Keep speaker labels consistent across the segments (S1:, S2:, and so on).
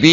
S1: B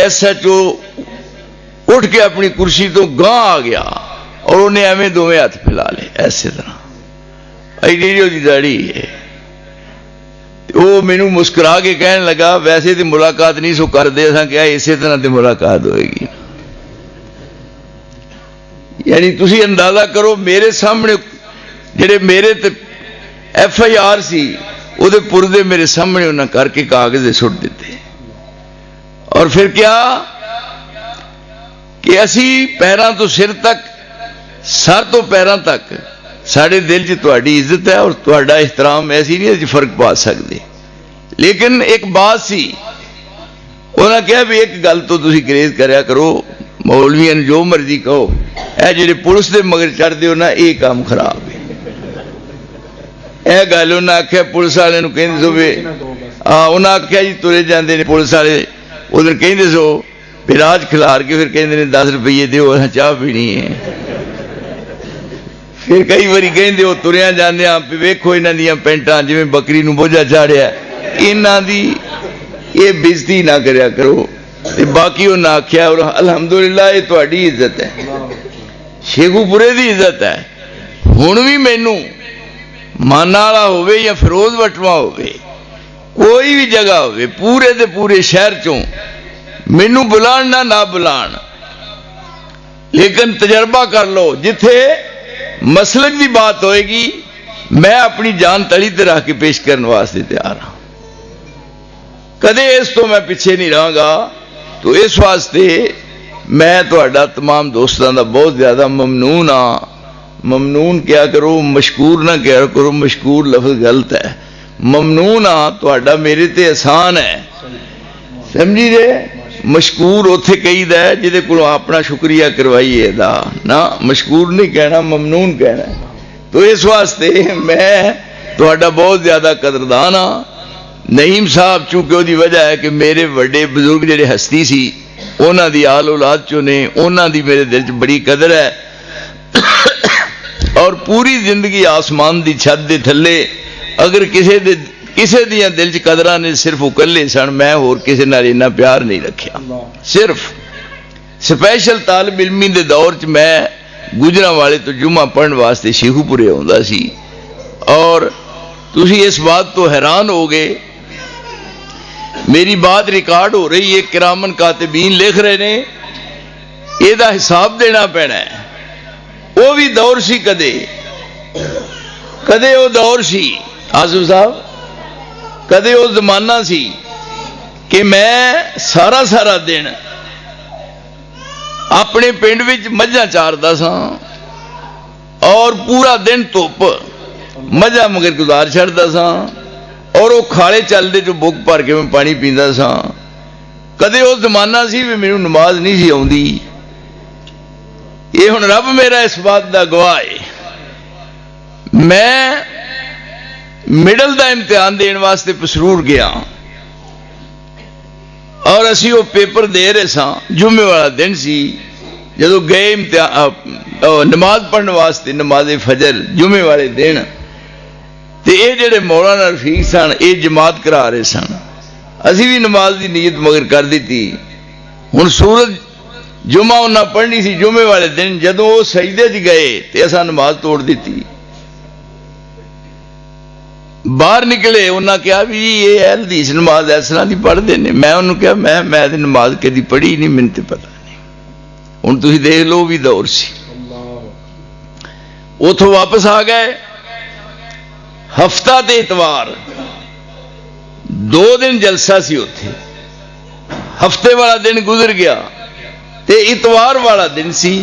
S1: SHO اٹھ کے اپنی کرسی تو گاں آ گیا اور انہیں ایویں دونوں ہاتھ پھیلا لے ایسے طرح ایڈی داڑھی ہے. وہ مینوں مسکرا کے کہنے لگا ویسے تو ملاقات نہیں سو کرتے اصا کیا اسی طرح تو ملاقات ہوئے گی. یعنی تسی اندازہ کرو میرے سامنے جڑے میرے ایف آئی آر سی وہ پردے میرے سامنے انہیں کر کے کاغذ سٹ دیتے. اور پھر کیا کہ اسی پیراں تو سر تک سر تو پیراں تک سارے دل چ تہاڈی عزت ہے اور تہاڈا احترام ایسی نہیں فرق پا سکتے. لیکن ایک بات سی انہاں کہا بھی ایک گل تو تسی گریز کریا کرو مولویاں جو مرضی کہو اے جڑے پولیس دے مگر چڑھ دیو نا یہ کام خراب ہے. اے گل انہاں آخیا پولیس والے کہندے سو بھی انہاں آخیا جی ترے جاندے نے پولیس والے ادھر کہندے سو پھر راج کھلار کے پھر کہندے نے 10 روپیے دیو چاہ پینی ہے. پھر کئی باری کہندے وہ تریاں جاندے پہ ویکھو یہاں دیاں پینٹاں جویں بکری نو بوجھا چاڑیا یہاں دی یہ بےزتی نہ کریا کرو. باقی انہیں آخیا اور الحمدللہ یہ تہاڈی عزت ہے شیخو پورے دی عزت ہے. ہن بھی مینوں مانا والا ہوئے یا فیروز وٹوا ہوئے کوئی بھی جگہ ہوئے پورے دے پورے شہر چوں مینوں بلان نہ بلان لیکن تجربہ کر لو جتھے مسلک دی بات ہوئے گی میں اپنی جان تلی تے رکھ کے پیش کرنے واسطے تیار ہوں. کدے اس تو میں پیچھے نہیں رہاں گا. تو اس واسطے میں تہاڈا تمام دوستاں دا بہت زیادہ ممنون ہاں. ممنون کیا کرو مشکور نہ کیا کرو مشکور لفظ غلط ہے. ممنون ہاں تہاڈا میرے تے احسان ہے سمجھی دے. مشکور اوتھے کہی دا ہے جہدے کولوں اپنا شکریہ کروائیے دا نا مشکور نہیں کہنا ممنون کہنا. تو اس واسطے میں تہاڈا بہت زیادہ قدردان ہاں. نعیم صاحب چونکہ وہی وجہ ہے کہ میرے بڑے بزرگ جڑے ہستی سی انہاں دی آل اولاد چوں نے انہاں دی میرے دل چ بڑی قدر ہے. اور پوری زندگی آسمان دی چھت دے تھلے اگر کسے دیاں دل چ قدراں نے صرف اکلے سن میں اور کسے نال اتنا پیار نہیں رکھیا. صرف سپیشل طالب علمی دے دور چ میں گجراں والے تو جمعہ پڑھن واسطے شیخو پورے ہوندا سی. اور تسی اس بات تو حیران ہو گئے میری بات ریکارڈ ہو رہی ہے کرامن کاتبین لکھ رہے نے یہ دا حساب دینا پینا ہے. وہ بھی دور سی کدے وہ دور سی آصف صاحب کدے وہ زمانہ سی کہ میں سارا دن اپنے پنڈ وچ مجھاں چاردا سا اور پورا دن دھوپ مجھاں مگر گزار چھڑدا سا اور وہ کھاڑے چلتے جو بک بھر کے میں پانی پیندا سا. کدے وہ زمانہ سی بھی میرے نماز نہیں سی آؤندی. یہ ہن رب میرا اس بات دا گواہ ہے. میں مڈل دا امتحان دین واسطے پسرور گیا اور اسی وہ پیپر دے رہے سا جمعے والا دن سی جدو گئے امتحان نماز پڑھنے واسطے نماز فجر جمعے والے دن تے اے جڑے مولانا رفیق سن اے جماعت کرا رہے سن. اسی بھی نماز دی نیت مگر کر دیتی. ہن سورج جمعہ انہاں پڑھنی سی جمعے والے دن جدوں وہ سجدے چ گئے تے اساں نماز توڑ دیتی. باہر نکلے انہاں کہا بھی یہ حدیث نماز اس طرح دی پڑھ دے نے. میں انہوں کہا میں تے نماز کدی پڑھی نہیں مینوں تے پتہ نہیں. ہن تسی دیکھ لو بھی دور سی. اتھوں واپس آ گئے ہفتہ تے اتوار 2 دن جلسہ سی اتھے. ہفتے والا دن گزر گیا تے اتوار والا دن سی.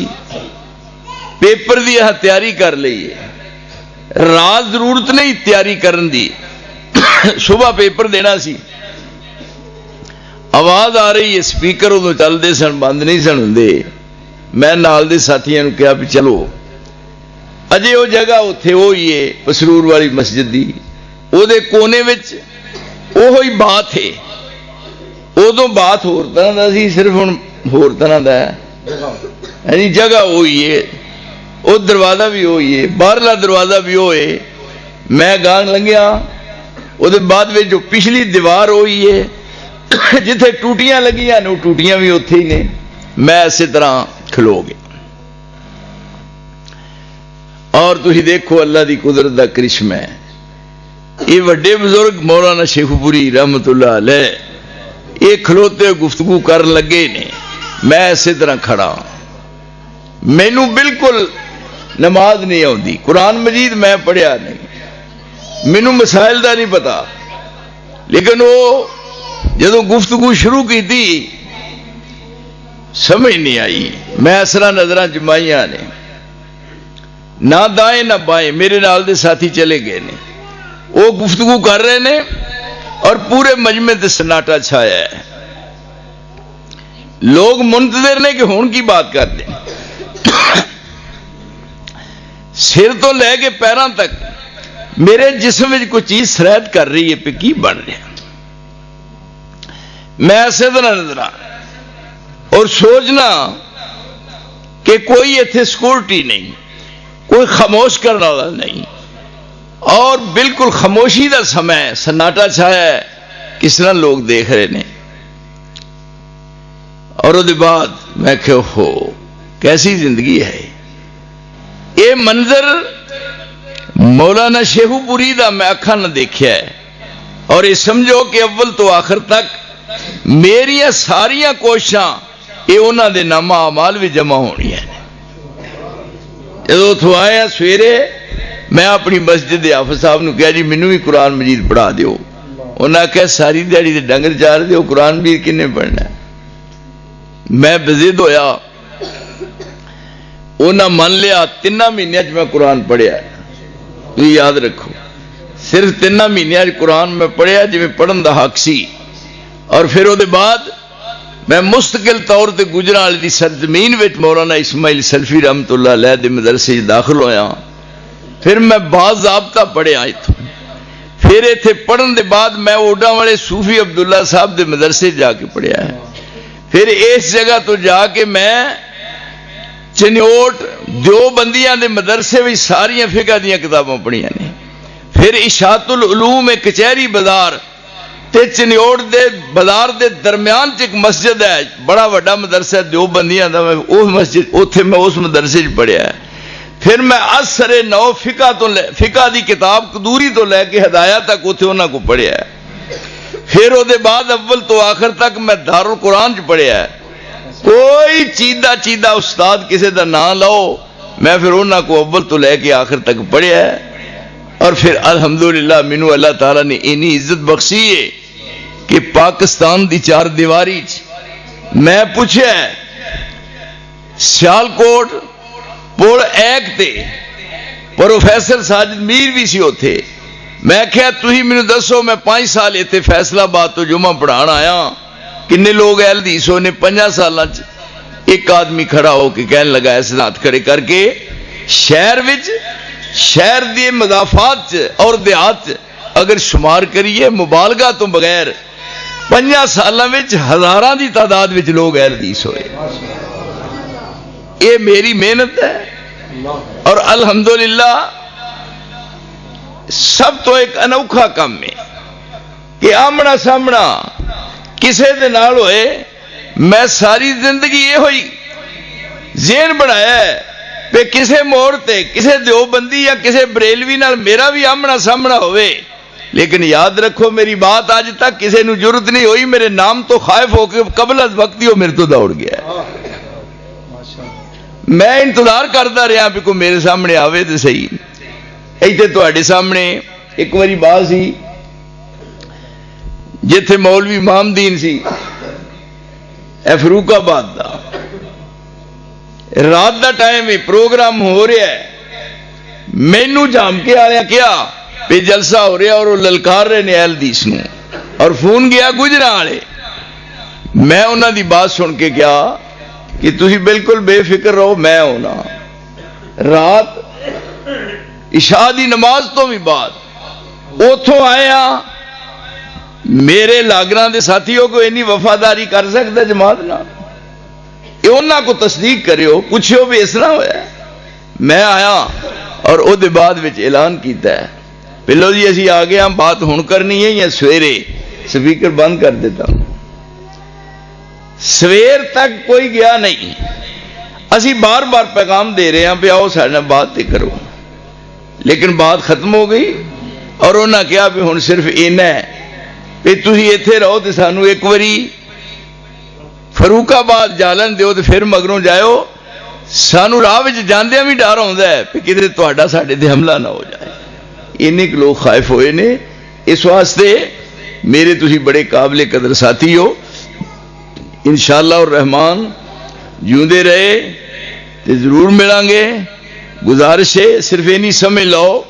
S1: پیپر دی تیاری کر لئیے رات ضرورت نہیں تیاری کرن دی. صبح پیپر دینا سی آواز آ رہی ہے سپیکر ادو چلتے سن بند نہیں سن ہوندے. میں نال دے ساتھیاں نوں کہا بھی چلو اجے وہ جگہ اتنے وہی ہے پسرور والی مسجد دی وہ دے کونے وچ وہی بات ہے. ادو بات ہور طرح دا سی صرف ہن ہور طرح دا ہے یعنی جگہ وہی ہے وہ دروازہ بھی وہی ہے باہرلا دروازہ بھی وہ ہے. میں گاہ لنگیا وہ بعد میں جو پچھلی دیوار ہوئی ہے جتھے ٹوٹیاں لگیاں نے وہ ٹوٹیاں بھی اتنے ہی نے میں اسی طرح کھلو گیا. اور تھی دیکھو اللہ دی قدرت دا کرشمہ ہے. یہ وڈے بزرگ مولانا شیخوپوری رحمت اللہ علیہ یہ کھلوتے گفتگو کر لگے نے, میں اسی طرح کھڑا. مینوں بالکل نماز نہیں آتی, قرآن مجید میں پڑھیا نہیں, مینوں مسائل دا نہیں پتا, لیکن وہ جدو گفتگو شروع کی تھی سمجھ نہیں آئی. میں اثر نظر جمائیاں نے, نہ دائیں نہ بائیں, میرے نال دے ساتھی چلے گئے نے, وہ گفتگو کر رہے نے اور پورے مجمع تے سناٹا چھایا ہے. لوگ منتظر نے کہ ہون کی بات کر دیں. سر تو لے کے پیروں تک میرے جسم میں کوئی چیز سرحد کر رہی ہے, پہ کی بن رہا. میں ایسے طرح نظر اور سوچنا کہ کوئی اتنے سیکورٹی نہیں, کوئی خاموش کرنے والا نہیں, اور بالکل خاموشی کا سمے سناٹا چھایا ہے. کس طرح لوگ دیکھ رہے ہیں. اور اس بعد میں کہ ہو کیسی زندگی ہے. یہ منظر مولانا شیخوپوری دا میں اکھاں نہ دیکھا ہے. اور یہ سمجھو کہ اول تو آخر تک میری ساریاں کوششاں یہ انہوں دے نامہ اعمال بھی جمع ہونی ہیں. جدو اتوں آیا سویرے میں اپنی مسجد دے حافظ صاحب نے کہا جی مینوں بھی قرآن مجید پڑھا دیو. انہاں کہا ساری دیہڑی دے ڈنگر چار دیو, قرآن بھی کنے پڑھنا ہے. میں بزد ہویا, انہاں من لیا 3 مہینے میں قرآن پڑھیا. تو یاد رکھو صرف 3 مہینے قرآن میں پڑھیا جی میں پڑھن دا حق سی. اور پھر وہ بعد میں مستقل طور تے گجران والی سرزمین وچ مولانا اسماعیل سلفی رحمت اللہ علیہ دے مدرسے داخل ہویا. پھر میں باضابطہ پڑھیا اتوں. پھر ایتھے پڑھن دے بعد میں اوڈا والے صوفی عبداللہ صاحب دے مدرسے جا کے پڑھیا ہے. پھر اس جگہ تو جا کے میں چنیوٹ دیوبندیاں دے مدرسے بھی ساریاں فقہ دیاں کتاباں پڑھیاں نے. پھر اشاعت العلوم کچہری بازار تے چنیوٹ دے بازار دے درمیان ایک مسجد ہے, بڑا وڈا مدرسہ ہے دیوبندیاں دا, میں اس مسجد اوتھے میں اس مدرسے پڑھیا ہے. پھر میں اثر نو فقہ دی کتاب قدوری تو لے کے ہدایات تک اوتھے انہاں کو پڑھیا ہے. پھر وہ بعد اول تو آخر تک میں دارالقرآن چ پڑھیا ہے. کوئی چیدہ استاد کسی دا نام لاؤ, میں پھر انہاں کو اول تو لے کے آخر تک پڑھیا ہے. اور پھر الحمدللہ مینوں اللہ تعالیٰ نے اینی عزت بخشی ہے کہ پاکستان دی 4 دیواری میں پوچھا ہے سیالکوٹ پل ایک تے پروفیسر ساجد میر بھی سی ہوتے. میں کہا تھی مینوں دسو میں 5 سال اتنے فیصلہ آباد تو جمعہ پڑھان آیا, کنے لوگ اہل حدیث نے 5 سالاں ایک آدمی کھڑا ہو کے کہنے لگا ایسے ہاتھ کھڑے کر کے شہر دی مضافات اور دیہات اگر شمار کریے مبالغہ تو بغیر 5 سالاں وچ ہزاراں دی تعداد وچ لوگ اہل حدیث ہوئے. یہ میری محنت ہے. اور الحمدللہ سب تو ایک انوکھا کام ہے کہ آمنا سامنا کسے دے نال ہوئے. میں ساری زندگی یہ ہوئی ذہن بنایا ہے کہ کسے موڑ تے کسے دیوبندی یا کسے بریلوی نال میرا بھی آمنا سامنا ہوئے. لیکن یاد رکھو میری بات آج تک کسے نو ضرورت نہیں ہوئی, میرے نام تو خائف ہو کے قبل از وقت ہی وہ میرے تو دوڑ گیا. میں انتظار کرتا رہا بھی کوئی میرے سامنے آوے تو صحیح. ایتھے تواڈے سامنے ایک باری بات سی جتھے مولوی امام دین سی فاروق آباد دا, رات دا ٹائم ہی پروگرام ہو رہا ہے. مینوں جام کے آیا کیا پہ جلسہ ہو رہا اور وہ للکار رہے نے اہل حدیث نو, اور فون گیا گجراں والے. میں انہاں دی بات سن کے کیا کہ تسی بالکل بے فکر رہو, میں ہونا. رات عشاء دی نماز تو بھی بعد اتوں آیا میرے لاگراں دے ساتھیوں کو اینی وفاداری کر سکتا جماعت نہ, انہاں کو تصدیق کریو پوچھو بھی اس طرح ہوا. میں آیا اور او دے بعد وچ اعلان کیتا ہے پہلو جی اسی آ گئے ہم بات ہن کرنی ہے یا سویرے, سپیکر بند کر دیتا ہوں. سویر تک کوئی گیا نہیں. اسی بار بار پیغام دے رہے ہیں کہ آؤ سارے نال بات تے کرو، لیکن بات ختم ہو گئی. اور انہاں کہا بھی ہن صرف اینا ہے کہ تسی ایتھے رہو تے سانو ایک واری فاروق آباد جالن دیو تے پھر مگروں جاؤ. سانو راہ وچ جاندیاں بھی ڈر ہوندا ہے کہ کدھر تہاڈا ساڈے تے حملہ نہ ہو جائے. اننے کہ لوگ خائف ہوئے نے. اس واسطے میرے تسی بڑے قابل قدر ساتھی ہو، انشاءاللہ الرحمن جیوندے رہے تے ضرور ملیں گے. گزارش ہے صرف اینی سمجھ لو